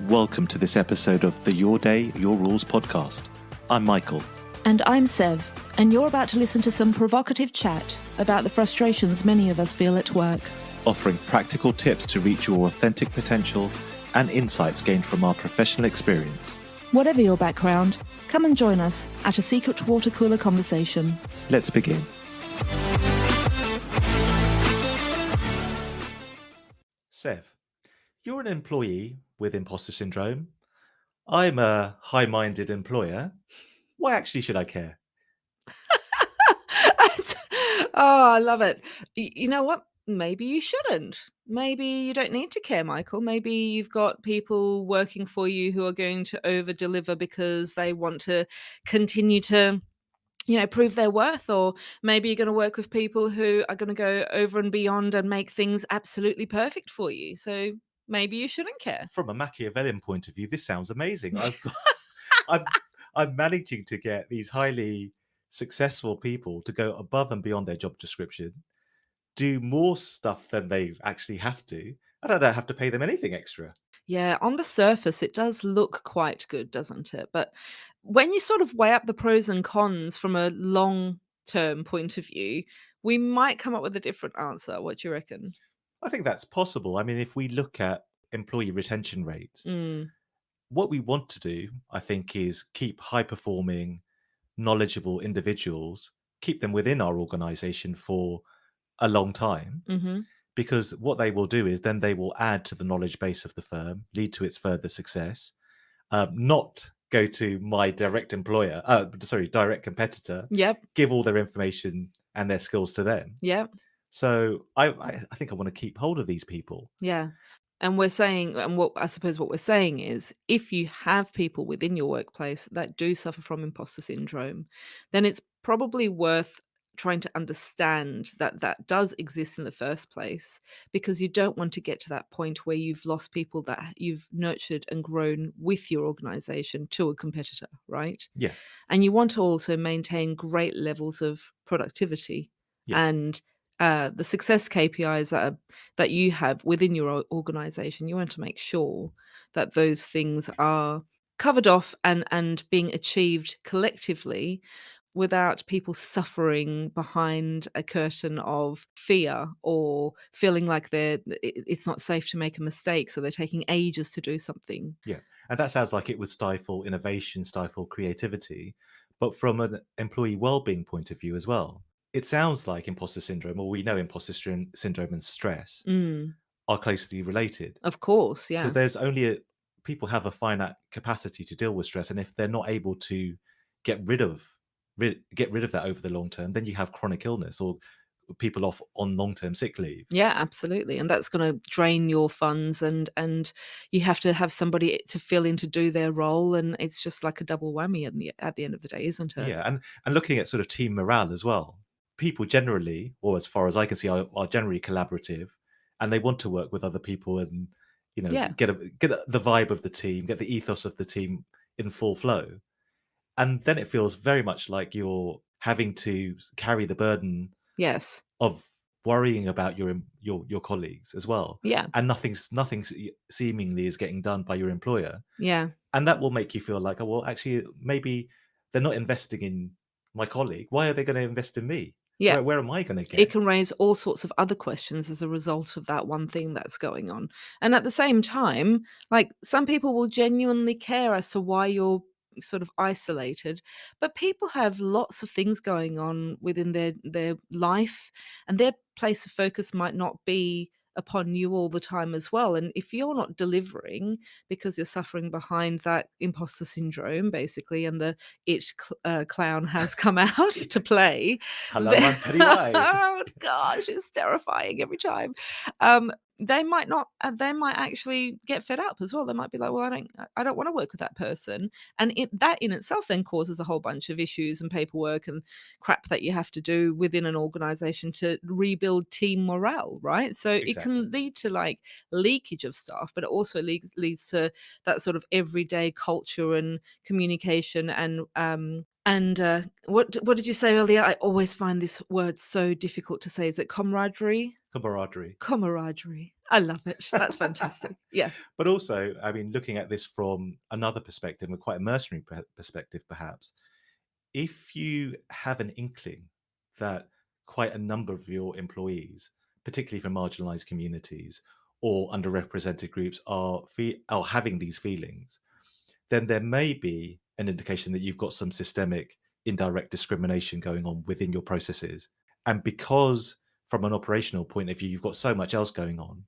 welcome to this episode of the Your Day, Your Rules podcast. I'm Michael. And I'm Sev, and you're about to listen to some provocative chat about the frustrations many of us feel at work. Offering practical tips to reach your authentic potential and insights gained from our professional experience. Whatever your background, come and join us at a secret water cooler conversation. Let's begin. Sev, you're an employee with Imposter Syndrome. I'm a high-minded employer. Why actually should I care? I love it. You know what? Maybe you shouldn't. Maybe you don't need to care, Michael. Maybe you've got people working for you who are going to over-deliver because they want to continue to prove their worth, or maybe you're going to work with people who are going to go over and beyond and make things absolutely perfect for you. So maybe you shouldn't care. From a Machiavellian point of view, this sounds amazing. I'm managing to get these highly successful people to go above and beyond their job description, do more stuff than they actually have to, and I don't have to pay them anything extra. Yeah, on the surface, it does look quite good, doesn't it? But when you sort of weigh up the pros and cons from a long-term point of view, we might come up with a different answer. What do you reckon? I think that's possible. I mean, if we look at employee retention rates, what we want to do, I think, is keep high-performing, knowledgeable individuals, keep them within our organization for a long time. Mm-hmm. Because what they will do is then they will add to the knowledge base of the firm, lead to its further success, not go to my direct competitor, Yep. give all their information and their skills to them. Yep. So I think I want to keep hold of these people. Yeah. And we're saying, and what we're saying is, if you have people within your workplace that do suffer from imposter syndrome, then it's probably worth trying to understand that that does exist in the first place, because you don't want to get to that point where you've lost people that you've nurtured and grown with your organization to a competitor, right? Yeah. And you want to also maintain great levels of productivity. Yeah. And the success KPIs that you have within your organization, you want to make sure that those things are covered off and being achieved collectively without people suffering behind a curtain of fear or feeling like it's not safe to make a mistake, so they're taking ages to do something. Yeah. And that sounds like it would stifle innovation, stifle creativity. But from an employee well-being point of view as well, it sounds like imposter syndrome, or we know imposter syndrome and stress are closely related. Of course, yeah. So there's only people have a finite capacity to deal with stress, and if they're not able to get rid of that over the long term, then you have chronic illness or people off on long-term sick leave. Yeah, absolutely. And that's going to drain your funds, and you have to have somebody to fill in to do their role, and it's just like a double whammy at the end of the day, isn't it? Yeah, and looking at sort of team morale as well. People generally, or as far as I can see, are generally collaborative, and they want to work with other people and get the vibe of the team, get the ethos of the team in full flow. And then it feels very much like you're having to carry the burden Yes. of worrying about your colleagues as well. Yeah. And nothing seemingly is getting done by your employer. Yeah. And that will make you feel like, oh, well, actually, maybe they're not investing in my colleague. Why are they going to invest in me? Yeah. Where am I going to get? It can raise all sorts of other questions as a result of that one thing that's going on. And at the same time, like, some people will genuinely care as to why you're sort of isolated, but people have lots of things going on within their life, and their place of focus might not be upon you all the time as well. And if you're not delivering because you're suffering behind that imposter syndrome, basically, and the clown has come out to play. Hello, I'm Pennywise. Oh gosh, it's terrifying every time. They might they might actually get fed up as well. They might be like, well, I don't want to work with that person. And that in itself then causes a whole bunch of issues and paperwork and crap that you have to do within an organization to rebuild team morale, right? So Exactly. It can lead to like leakage of staff, but it also leads to that sort of everyday culture and communication and what did you say earlier? I always find this word so difficult to say. Is it camaraderie? camaraderie. Camaraderie. I love it. That's fantastic. Yeah. But also, I mean, looking at this from another perspective, and quite a mercenary perspective, perhaps, if you have an inkling that quite a number of your employees, particularly from marginalized communities or underrepresented groups, are having these feelings, then there may be an indication that you've got some systemic indirect discrimination going on within your processes. And because, from an operational point of view, you've got so much else going on,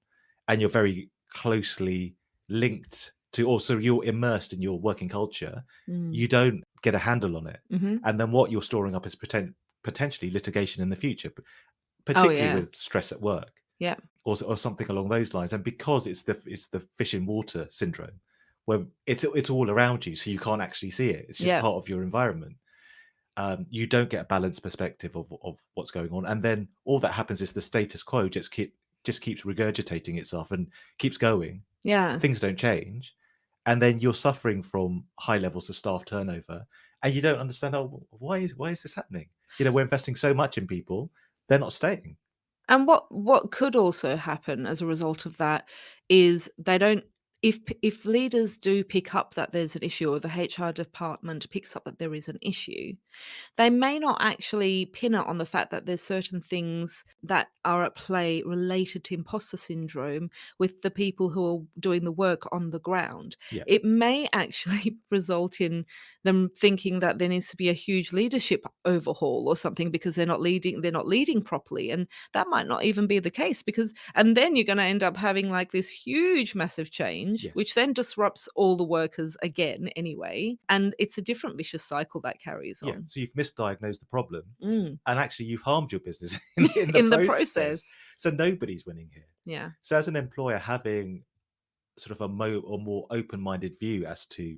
and you're very closely linked to, also you're immersed in your working culture, Mm. you don't get a handle on it. Hmm. And then what you're storing up is potentially litigation in the future, Oh, particularly yeah. with stress at work, Yeah. or something along those lines. And because it's the fish in water syndrome, where it's all around you, so you can't actually see it. It's just Yeah. part of your environment. You don't get a balanced perspective of what's going on, and then all that happens is the status quo just keeps regurgitating itself and keeps going. Yeah. Things don't change, and then you're suffering from high levels of staff turnover, and you don't understand, oh, why is this happening? We're investing so much in people, they're not staying. And what could also happen as a result of that is they don't if leaders do pick up that there's an issue, or the HR department picks up that there is an issue, they may not actually pin it on the fact that there's certain things that are at play related to imposter syndrome with the people who are doing the work on the ground. Yeah, It may actually result in them thinking that there needs to be a huge leadership overhaul or something because they're not leading properly. And that might not even be the case, and then you're going to end up having like this huge massive change, yes, which then disrupts all the workers again anyway. And it's a different vicious cycle that carries yeah. on. So you've misdiagnosed the problem, Mm. and actually you've harmed your business in the In the process. process. So nobody's winning here. Yeah. So as an employer, having sort of a more open-minded view as to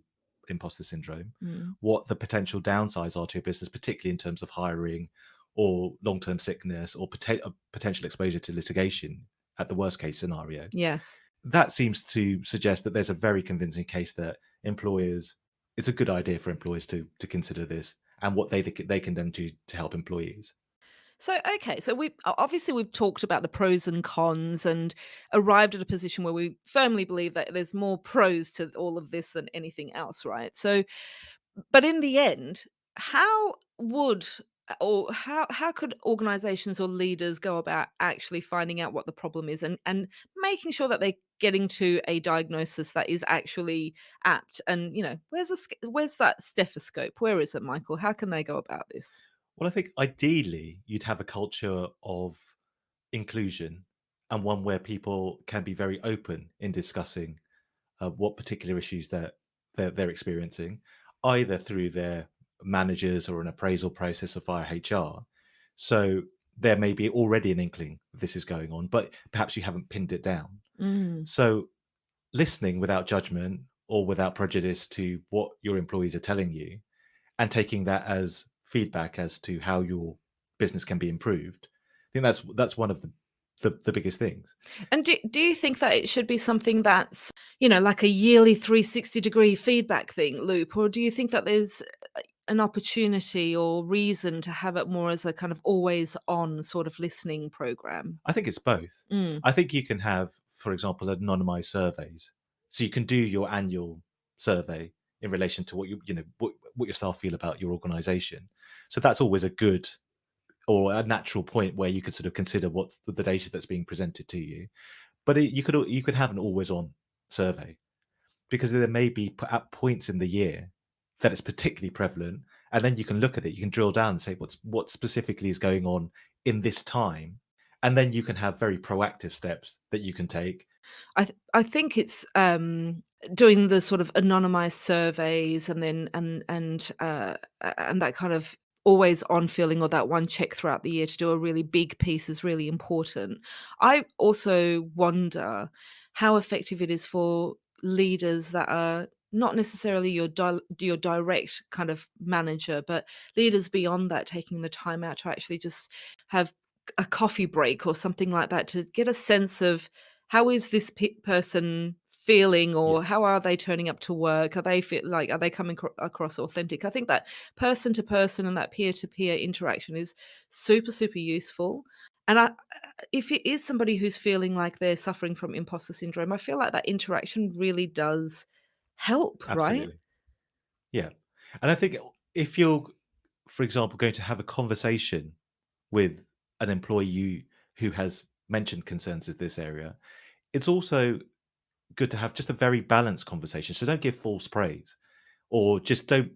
imposter syndrome, Mm. what the potential downsides are to your business, particularly in terms of hiring or long-term sickness or potential exposure to litigation at the worst case scenario. Yes. That seems to suggest that there's a very convincing case that it's a good idea for employers to consider this and what they can then do to help employees. So, okay, so we've talked about the pros and cons and arrived at a position where we firmly believe that there's more pros to all of this than anything else, right? So, but in the end, how would or how could organizations or leaders go about actually finding out what the problem is and making sure that they're getting to a diagnosis that is actually apt? And where's that stethoscope? Where is it, Michael? How can they go about this? Well, I think ideally you'd have a culture of inclusion, and one where people can be very open in discussing what particular issues they're experiencing, either through their managers or an appraisal process or via HR. So there may be already an inkling this is going on, but perhaps you haven't pinned it down. Mm. So listening without judgment or without prejudice to what your employees are telling you, and taking that as feedback as to how your business can be improved. I think that's one of the biggest things. And do you think that it should be something that's, like a yearly 360-degree feedback loop, or do you think that there's an opportunity or reason to have it more as a kind of always on sort of listening program? I think it's both. Mm. I think you can have, for example, anonymized surveys. So you can do your annual survey in relation to what your staff feel about your organization. So that's always a good or a natural point where you could sort of consider what's the data that's being presented to you. But you could have an always on survey, because there may be at points in the year that it's particularly prevalent, and then you can look at it, you can drill down and say what specifically is going on in this time, and then you can have very proactive steps that you can take. I think it's doing the sort of anonymized surveys and then and that kind of always on feeling, or that one check throughout the year to do a really big piece is really important. I also wonder how effective it is for leaders that are not necessarily your direct kind of manager, but leaders beyond that, taking the time out to actually just have a coffee break or something like that to get a sense of how is this person feeling, Yeah, or how are they turning up to work? Are they coming across authentic? I think that person to person and that peer to peer interaction is super, super useful. And if it is somebody who's feeling like they're suffering from imposter syndrome, I feel like that interaction really does help, right? Absolutely. Yeah. And I think if you're, for example, going to have a conversation with an employee who has mentioned concerns in this area, it's also good to have just a very balanced conversation. So don't give false praise, or just don't,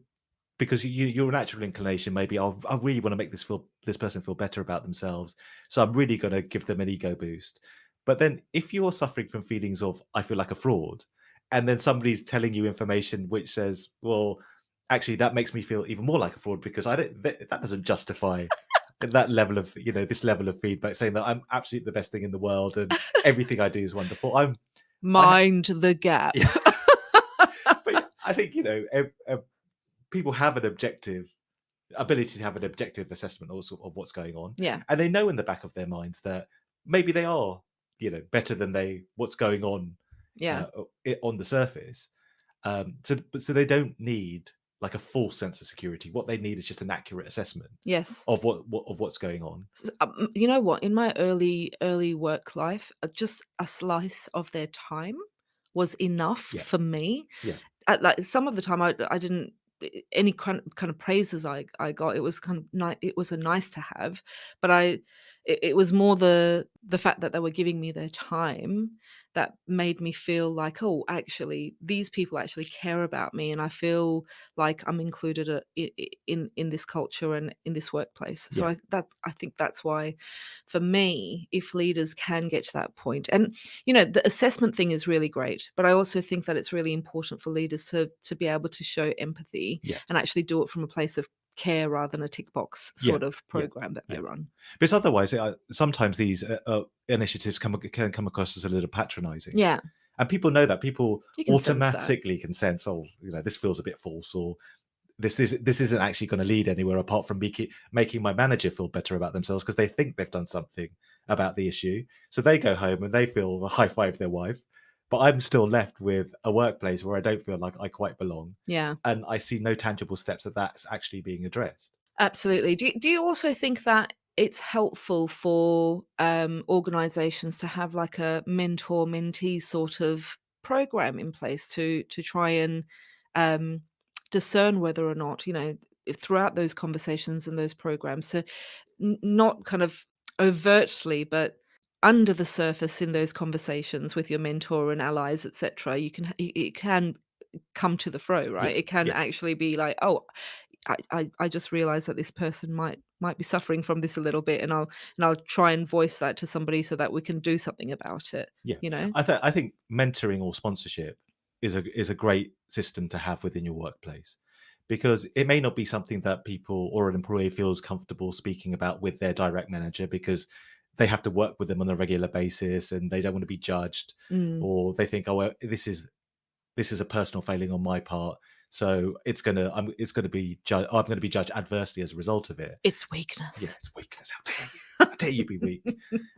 because your natural inclination maybe, oh, I really want to make this person feel better about themselves, so I'm really going to give them an ego boost. But then if you're suffering from feelings of I feel like a fraud, and then somebody's telling you information which says, well, actually that makes me feel even more like a fraud because I don't that doesn't justify that level of, this level of feedback, saying that I'm absolutely the best thing in the world and everything I do is wonderful. I Mind the gap. yeah, but yeah, I think people have an ability to have an objective assessment also of what's going on, Yeah, and they know in the back of their minds that maybe they are, better than what's going on yeah, on the surface. So they don't need like a false sense of security. What they need is just an accurate assessment yes. of what's going on. You know what? In my early work life, just a slice of their time was enough Yeah, for me. yeah, Like, some of the time I didn't any kind of praises I got, it was kind of it was a nice to have, but it was more the fact that they were giving me their time that made me feel like, "Oh, actually, these people actually care about me, and I feel like I'm included, in this culture and in this workplace." So yeah, I think that's why, for me, if leaders can get to that point, and the assessment thing is really great, but I also think that it's really important for leaders to be able to show empathy yeah, and actually do it from a place of care rather than a tick box yeah, sort of yeah, program that they yeah. run. Because otherwise, sometimes these initiatives can come across as a little patronizing. Yeah, And people know that. People you can sense that. automatically can sense, oh, this feels a bit false, or this isn't actually going to lead anywhere apart from making my manager feel better about themselves because they think they've done something about the issue. So they go home and they feel the high five their wife, but I'm still left with a workplace where I don't feel like I quite belong, Yeah. and I see no tangible steps that's actually being addressed. Absolutely. Do you also think that it's helpful for organizations to have like a mentor-mentee sort of program in place to try and um, discern whether or not, if throughout those conversations and those programs, to not kind of overtly, but under the surface in those conversations with your mentor and allies, etc., it can come to the fro, Yeah, right? It can yeah, actually be like, oh, I just realized that this person might be suffering from this a little bit, and I'll try and voice that to somebody so that we can do something about it, yeah. you know? I think mentoring or sponsorship is a great system to have within your workplace, because it may not be something that people or an employee feels comfortable speaking about with their direct manager because they have to work with them on a regular basis and they don't want to be judged, Mm. or they think, oh, well, this is a personal failing on my part, so it's gonna be I'm going to be judged adversely as a result of it. It's Yeah, weakness. it's weakness. How dare you? How dare you be weak?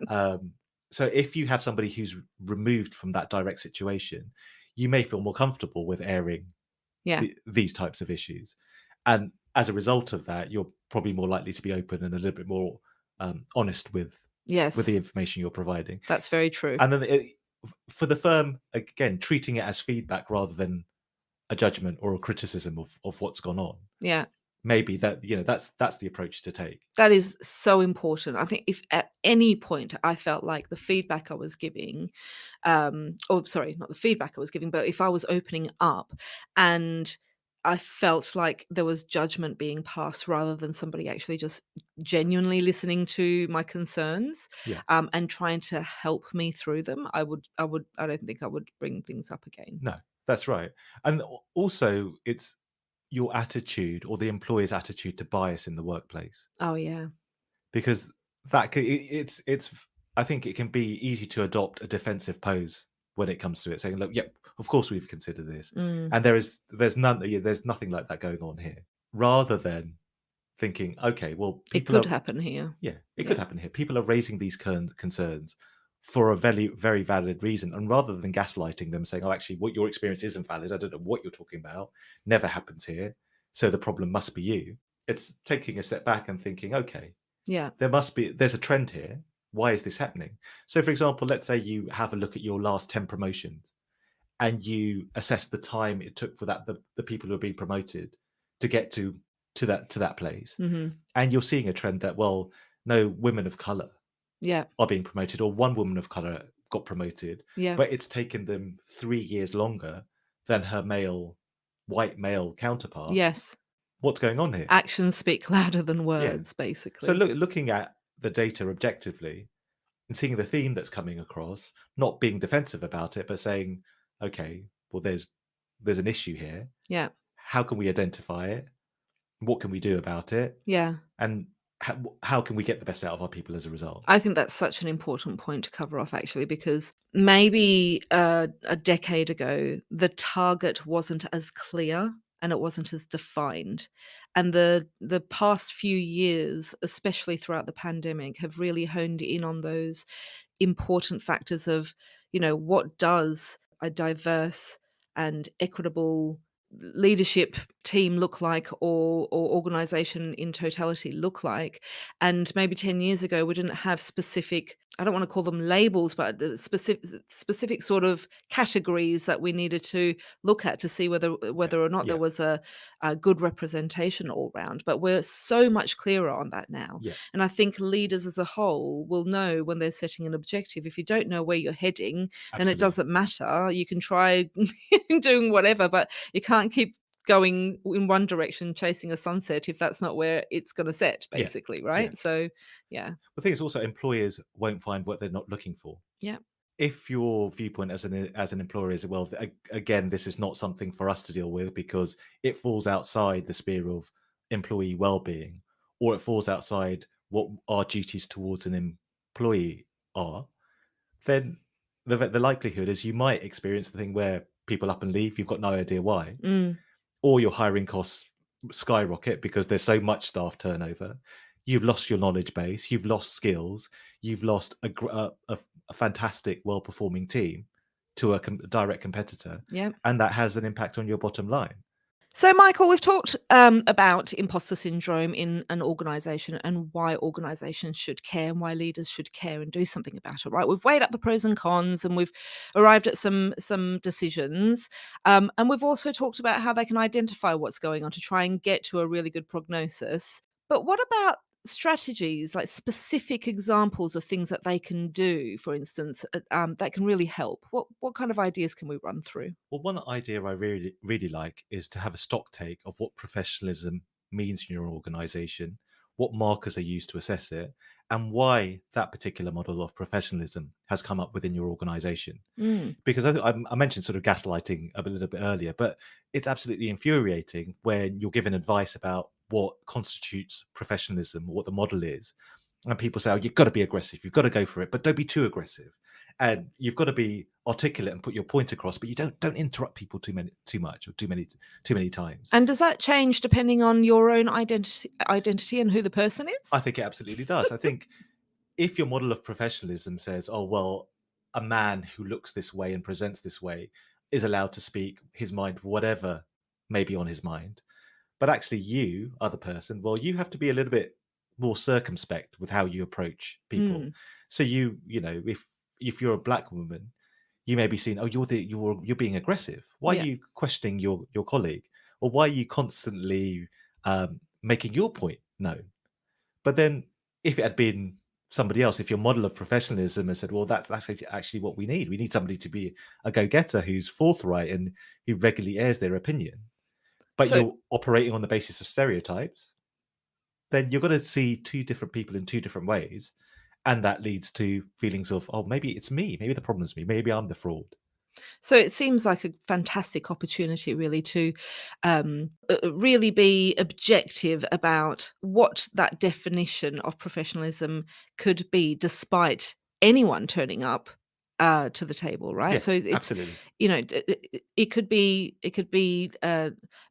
Um, so if you have somebody who's removed from that direct situation, you may feel more comfortable with airing Yeah. these types of issues, and as a result of that, you're probably more likely to be open and a little bit more honest with the Yes, information you're providing. that's very true. And then for the firm, again, treating it as feedback rather than a judgment or a criticism of what's gone on. Yeah. Maybe that's the approach to take. That is so important. I think if at any point I felt like the feedback I was giving, or sorry, not the feedback I was giving, but if I was opening up and I felt like there was judgment being passed rather than somebody actually just genuinely listening to my concerns, Yeah. and trying to help me through them, I don't think I would bring things up again. No, that's right. And also, it's your attitude or the employer's attitude to bias in the workplace, Oh yeah. because it's I think it can be easy to adopt a defensive pose when it comes to it, saying, "Look, yep, of course we've considered this," Mm. and there's nothing like that going on here. Rather than thinking, "Okay, well, It people could are." happen here. Yeah, it could Yeah. happen here. People are raising these concerns for a very, very valid reason. And rather than gaslighting them, saying, oh, actually, what your experience isn't valid, I don't know what you're talking about, never happens here, so the problem must be you. It's taking a step back and thinking, okay, Yeah. there's a trend here. why is this happening? So, for example, let's say you have a look at your last 10 promotions and you assess the time it took for the people who are being promoted to get to that place. Mm-hmm. And you're seeing a trend that, well, no women of color Yeah. are being promoted, or one woman of color got promoted, Yeah. but it's taken them 3 years longer than her white male counterpart. Yes. What's going on here? Actions speak louder than Yeah. words, So basically. looking at the data objectively and seeing the theme that's coming across, not being defensive about it, but saying, okay, well, there's an issue here. Yeah. How can we identify it? What can we do about it? Yeah. And how can we get the best out of our people as a result? I think that's such an important point to cover off, actually, because maybe a decade ago, the target wasn't as clear and it wasn't as defined. And the past few years, especially throughout the pandemic, have really honed in on those important factors of, what does a diverse and equitable leadership team look like, or organization in totality look like. And maybe 10 years ago we didn't have specific, I don't want to call them labels, but the specific sort of categories that we needed to look at to see whether or not there Yeah. was a good representation all round. But we're so much clearer on that now. Yeah. And I think leaders as a whole will know when they're setting an objective. If you don't know where you're heading, then it Absolutely. doesn't matter. You can try doing whatever, but you can't keep going in one direction chasing a sunset if that's not where it's going to set, basically, right? Yeah. So yeah. The thing is also employers won't find what they're not looking for. Yeah. If your viewpoint as an employer is, well, again, this is not something for us to deal with because it falls outside the sphere of employee well-being, or it falls outside what our duties towards an employee are, then the likelihood is you might experience the thing where people up and leave, you've got no idea why, Mm. or your hiring costs skyrocket because there's so much staff turnover. You've lost your knowledge base, you've lost skills, you've lost a fantastic, well-performing team to a direct competitor, Yeah. and that has an impact on your bottom line. So, Michael, we've talked about imposter syndrome in an organization and why organizations should care and why leaders should care and do something about it, right? We've weighed up the pros and cons and we've arrived at some decisions. And we've also talked about how they can identify what's going on to try and get to a really good prognosis. But what about strategies, like specific examples of things that they can do, for instance, that can really help? What kind of ideas can we run through? Well, one idea I really, really like is to have a stock take of what professionalism means in your organization, what markers are used to assess it, and why that particular model of professionalism has come up within your organization. Mm. Because I mentioned sort of gaslighting a little bit earlier, but it's absolutely infuriating when you're given advice about what constitutes professionalism, what the model is, and people say, "Oh, you've got to be aggressive, you've got to go for it, but don't be too aggressive, and you've got to be articulate and put your point across, but you don't interrupt people too much, or too many times." And does that change depending on your own identity and who the person is? I think it absolutely does. I think if your model of professionalism says, "Oh, well, a man who looks this way and presents this way is allowed to speak his mind, whatever may be on his mind," but actually you, other person, well, you have to be a little bit more circumspect with how you approach people. Mm. So if you're a black woman, you may be seen, "Oh, you're being aggressive. Why are Yeah. you questioning your colleague, or why are you constantly making your point known?" But then if it had been somebody else, if your model of professionalism has said, well, that's actually what we need. We need somebody to be a go-getter who's forthright and who regularly airs their opinion. But So you're operating on the basis of stereotypes, then you're going to see two different people in two different ways. And that leads to feelings of, oh, maybe it's me. Maybe the problem's me. Maybe I'm the fraud. So it seems like a fantastic opportunity, really, to really be objective about what that definition of professionalism could be, despite anyone turning up to the table, right? Yeah, So it's, absolutely. it could be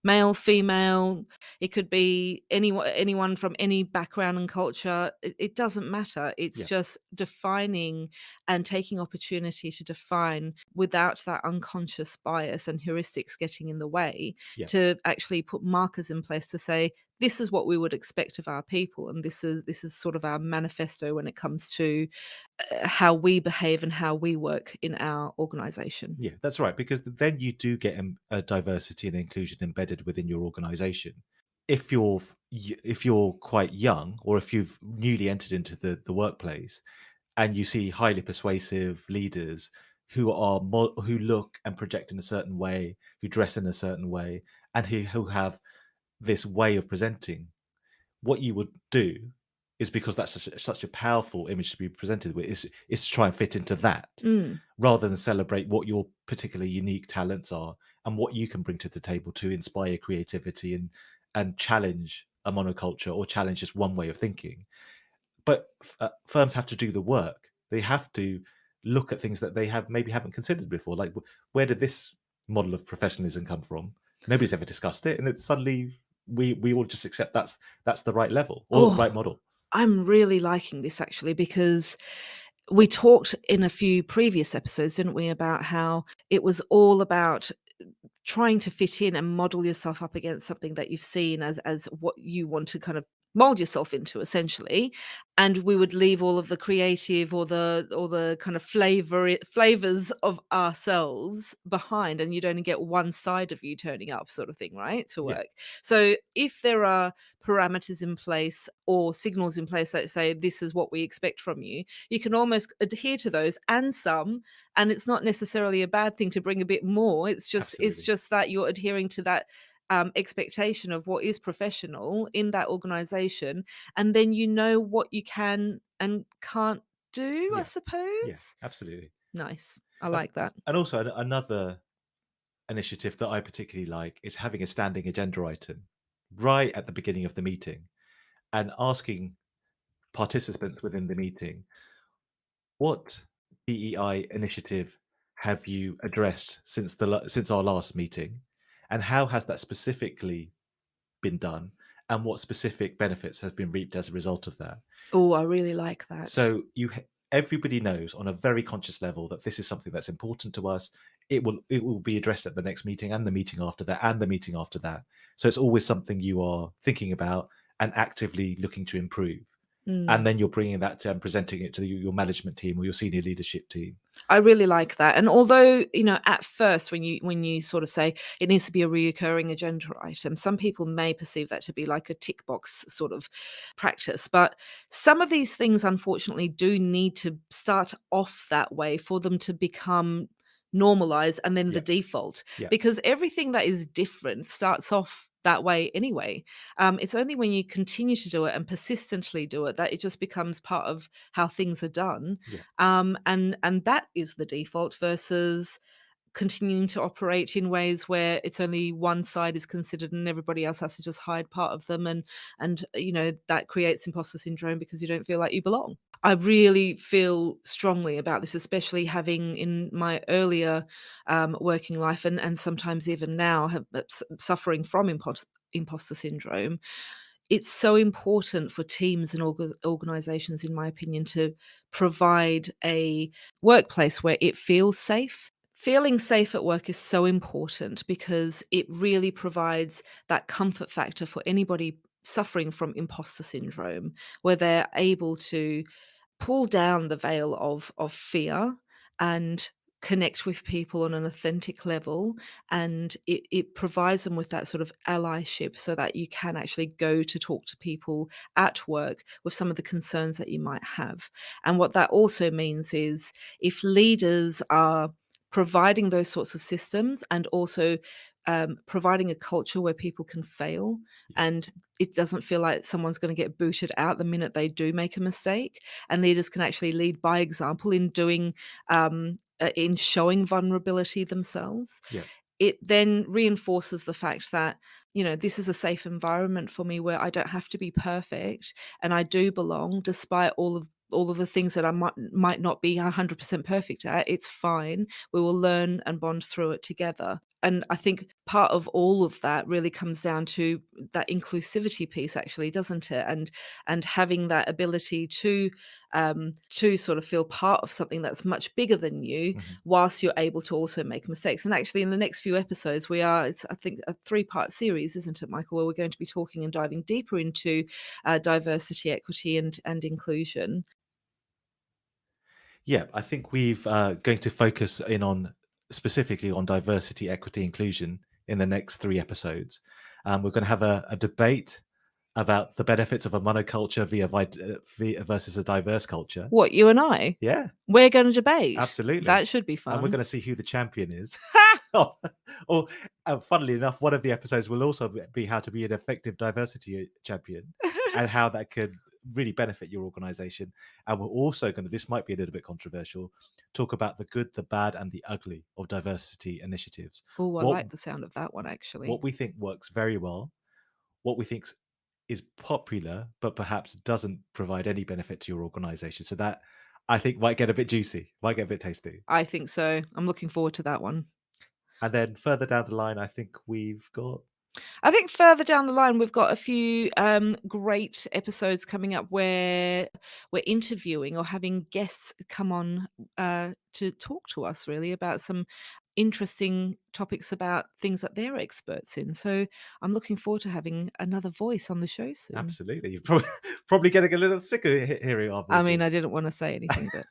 male, female, it could be anyone from any background and culture. It doesn't matter. It's Yeah, just defining and taking opportunity to define without that unconscious bias and heuristics getting in the way, yeah, to actually put markers in place to say this is what we would expect of our people, and this is sort of our manifesto when it comes to how we behave and how we work in our organization. Yeah, that's right, because then you do get a diversity and inclusion embedded within your organization. If you're quite young, or if you've newly entered into the workplace, and you see highly persuasive leaders who look and project in a certain way, who dress in a certain way, and who have this way of presenting, what you would do is, because that's such a powerful image to be presented with, is to try and fit into that, Mm. rather than celebrate what your particularly unique talents are and what you can bring to the table to inspire creativity and challenge a monoculture, or challenge just one way of thinking. But firms have to do the work. They have to look at things that they haven't considered before. Like, where did this model of professionalism come from? Nobody's ever discussed it, and it's suddenly we all just accept that's the right level or the right Oh, model. I'm really liking this actually, because we talked in a few previous episodes, didn't we, about how it was all about trying to fit in and model yourself up against something that you've seen as what you want to kind of mold yourself into, essentially. And we would leave all of the creative or the kind of flavors of ourselves behind, and you'd only get one side of you turning up, sort of thing, right, to Yeah, work. So if there are parameters in place or signals in place that say this is what we expect from you, you can almost adhere to those and some. And it's not necessarily a bad thing to bring a bit more. It's absolutely. just that you're adhering to that expectation of what is professional in that organization, and then you know what you can and can't do, I Yeah, yeah, suppose. absolutely. Nice. I And, like that. and also another initiative that I particularly like is having a standing agenda item right at the beginning of the meeting, and asking participants within the meeting, what DEI initiative have you addressed since our last meeting, and how has that specifically been done, and what specific benefits has been reaped as a result of that? Oh, I really like that. So everybody knows on a very conscious level that this is something that's important to us. It will be addressed at the next meeting, and the meeting after that, and the meeting after that. So it's always something you are thinking about and actively looking to improve. And Mm. then you're bringing that to and presenting it to your management team or your senior leadership team. I really like that. And although, at first when you sort of say it needs to be a reoccurring agenda item, some people may perceive that to be like a tick box sort of practice. But some of these things unfortunately do need to start off that way for them to become normalized and then the Yeah, default, yeah, because everything that is different starts off that way anyway. It's only when you continue to do it and persistently do it that it just becomes part of how things are done. yeah, And that is the default versus continuing to operate in ways where it's only one side is considered and everybody else has to just hide part of them, and that creates imposter syndrome because you don't feel like you belong. I really feel strongly about this, especially having in my earlier working life, and sometimes even now suffering from imposter syndrome. It's so important for teams and organizations, in my opinion, to provide a workplace where it feels safe. Feeling safe at work is so important because it really provides that comfort factor for anybody suffering from imposter syndrome, where they're able to pull down the veil of fear and connect with people on an authentic level, and it provides them with that sort of allyship so that you can actually go to talk to people at work with some of the concerns that you might have. And what that also means is if leaders are providing those sorts of systems and also providing a culture where people can fail, yeah, and it doesn't feel like someone's going to get booted out the minute they do make a mistake, and leaders can actually lead by example in doing in showing vulnerability themselves, yeah, it then reinforces the fact that this is a safe environment for me where I don't have to be perfect, and I do belong despite all of the things that I might not be 100% perfect at. It's fine. We will learn and bond through it together. And I think part of all of that really comes down to that inclusivity piece, actually, doesn't it? And having that ability to sort of feel part of something that's much bigger than you, whilst you're able to also make mistakes. And actually, in the next few episodes, it's I think a 3-part series, isn't it, Michael, where we're going to be talking and diving deeper into diversity, equity, and inclusion. Yeah, I think we've going to focus in on specifically on diversity, equity, inclusion in the next 3 episodes. We're going to have a debate about the benefits of a monoculture versus a diverse culture. What, you and I? Yeah. We're going to debate. Absolutely. That should be fun. And we're going to see who the champion is. Or funnily enough, one of the episodes will also be how to be an effective diversity champion and how that could really benefit your organization. And we're also going to, this might be a little bit controversial, talk about the good, the bad, and the ugly of diversity initiatives. Oh, I like the sound of that one, actually. What we think works very well, what we think is popular, but perhaps doesn't provide any benefit to your organization. So that, I think, might get a bit juicy, might get a bit tasty. I think so. I'm looking forward to that one. And then further down the line, I think further down the line, we've got a few great episodes coming up where we're interviewing or having guests come on to talk to us really about some interesting topics about things that they're experts in. So I'm looking forward to having another voice on the show soon. Absolutely. You're probably getting a little sick of hearing our voices. I mean, I didn't want to say anything, but...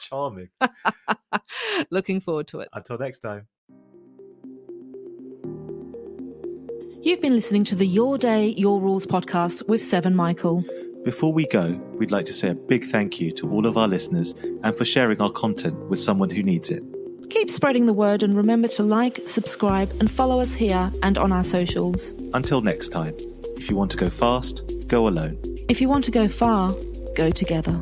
Charming. Looking forward to it. Until next time. You've been listening to the Your Day, Your Rules podcast with Sev and Michael. Before we go, we'd like to say a big thank you to all of our listeners and for sharing our content with someone who needs it. Keep spreading the word and remember to like, subscribe and follow us here and on our socials. Until next time, if you want to go fast, go alone. If you want to go far, go together.